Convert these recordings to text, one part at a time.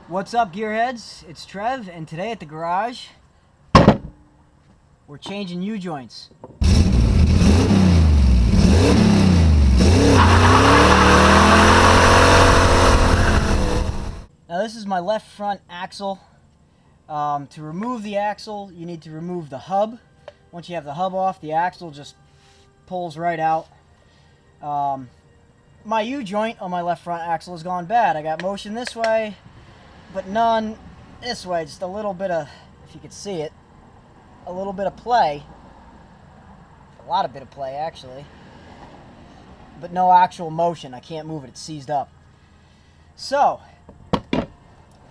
What's up, gearheads? It's Trev, and today at the garage, we're changing U-joints. Now this is my left front axle. To remove the axle, you need to remove the hub. Once you have the hub off, the axle just pulls right out. My U-joint on my left front axle has gone bad. I got motion this way, but none this way. Just a little bit of, if you could see it, a little bit of play. A lot of bit of play, actually. But no actual motion. I can't move it. It's seized up. So,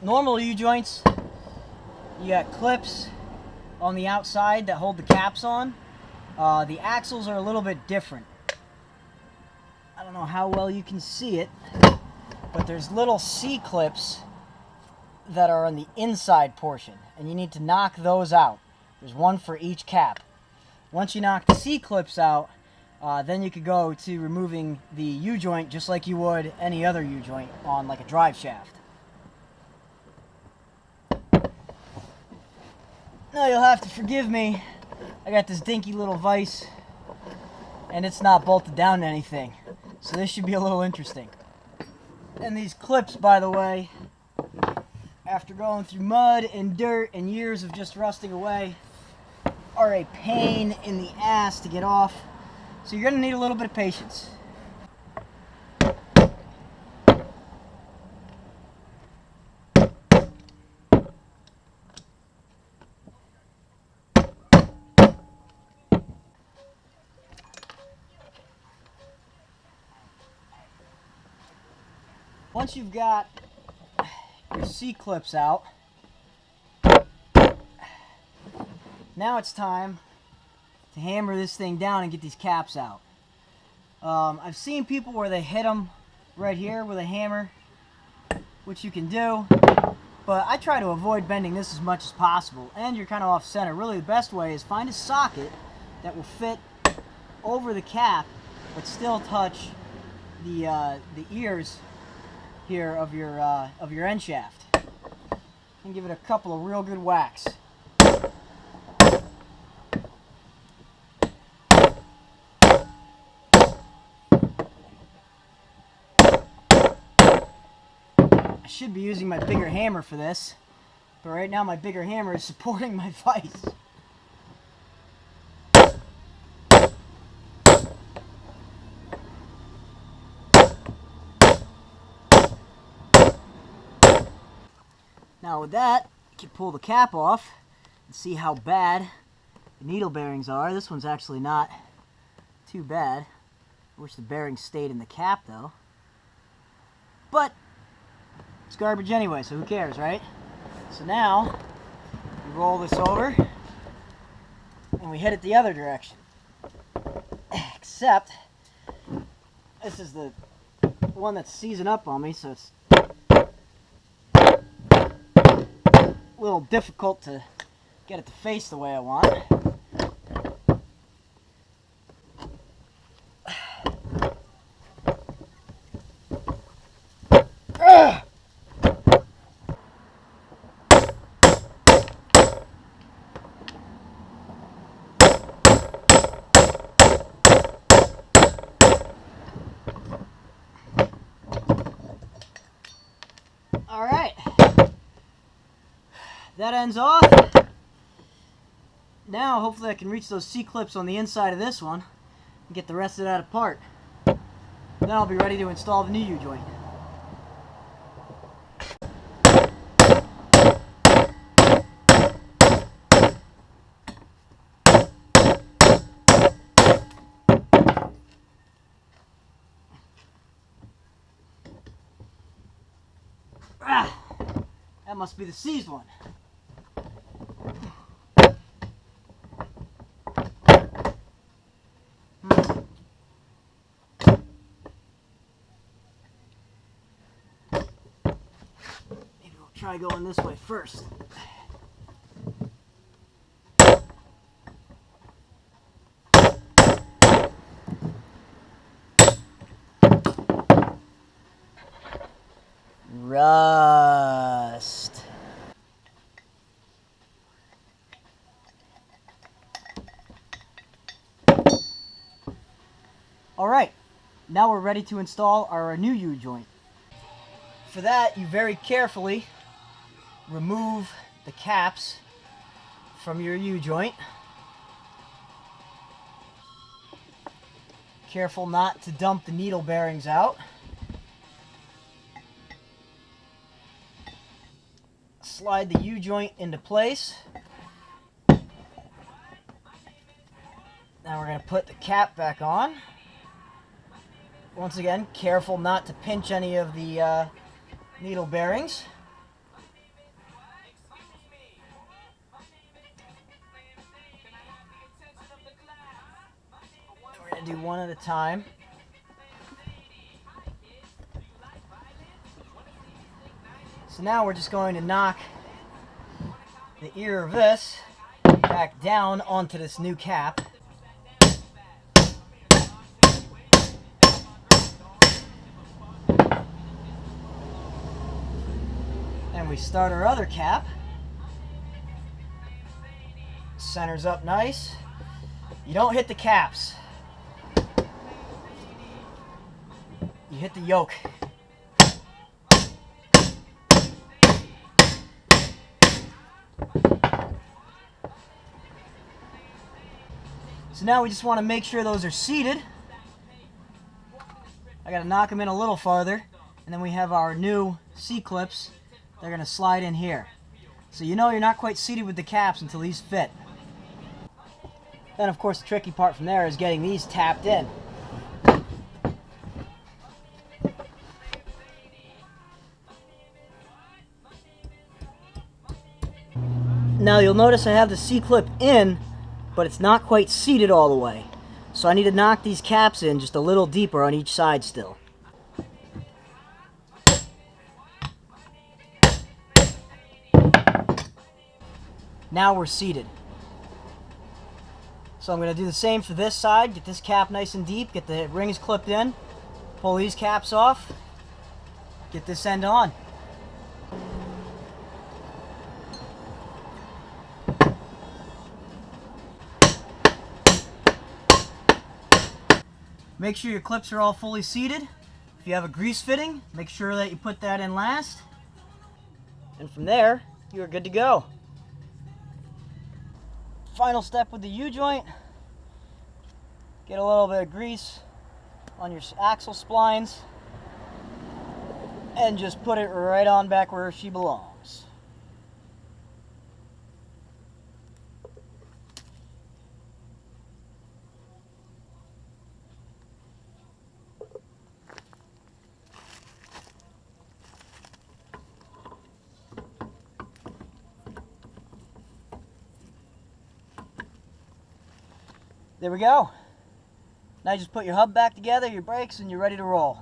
normal U-joints, you got clips on the outside that hold the caps on. The axles are a little bit different. I don't know how well you can see it, but there's little C-clips that are on the inside portion, and you need to knock those out. There's one for each cap. Once you knock the C-clips out, then you could go to removing the U-joint just like you would any other U-joint on like a drive shaft. Now you'll have to forgive me. I got this dinky little vise, and it's not bolted down to anything. So this should be a little interesting. And these clips, by the way, after going through mud and dirt and years of just rusting away, are a pain in the ass to get off. So you're going to need a little bit of patience. Once you've got your C-clips out, now it's time to hammer this thing down and get these caps out. I've seen people where they hit them right here with a hammer, which you can do, but I try to avoid bending this as much as possible, and you're kind of off center. Really, the best way is find a socket that will fit over the cap but still touch the ears here of your end shaft, and give it a couple of real good whacks. I should be using my bigger hammer for this, but right now my bigger hammer is supporting my vise. Now with that, you can pull the cap off and see how bad the needle bearings are. This one's actually not too bad. I wish the bearings stayed in the cap though. But it's garbage anyway, so who cares, right? So now, we roll this over and we head it the other direction. Except, this is the one that's seizing up on me, so it's a little difficult to get it to face the way I want. All right. That ends off. Now hopefully I can reach those C-clips on the inside of this one and get the rest of that apart. Then I'll be ready to install the new U-joint. That must be the seized one. Maybe we'll try going this way first. Rust. Now we're ready to install our new U-joint. For that, you very carefully remove the caps from your U-joint. Careful not to dump the needle bearings out. Slide the U-joint into place. Now we're going to put the cap back on. Once again, careful not to pinch any of the needle bearings. We're going to do one at a time. So now we're just going to knock the ear of this back down onto this new cap. And we start our other cap. Centers up nice. You don't hit the caps. You hit the yoke. So now we just want to make sure those are seated. I got to knock them in a little farther. And then we have our new C-clips. They're going to slide in here. So you know you're not quite seated with the caps until these fit. Then of course the tricky part from there is getting these tapped in. Now you'll notice I have the C-clip in, but it's not quite seated all the way. So I need to knock these caps in just a little deeper on each side still. Now we're seated. So I'm going to do the same for this side. Get this cap nice and deep. Get the rings clipped in. Pull these caps off. Get this end on. Make sure your clips are all fully seated. If you have a grease fitting, make sure that you put that in last. And from there, you're good to go. Final step with the U-joint. Get a little bit of grease on your axle splines and just put it right on back where she belongs. There we go. Now you just put your hub back together, your brakes, and you're ready to roll.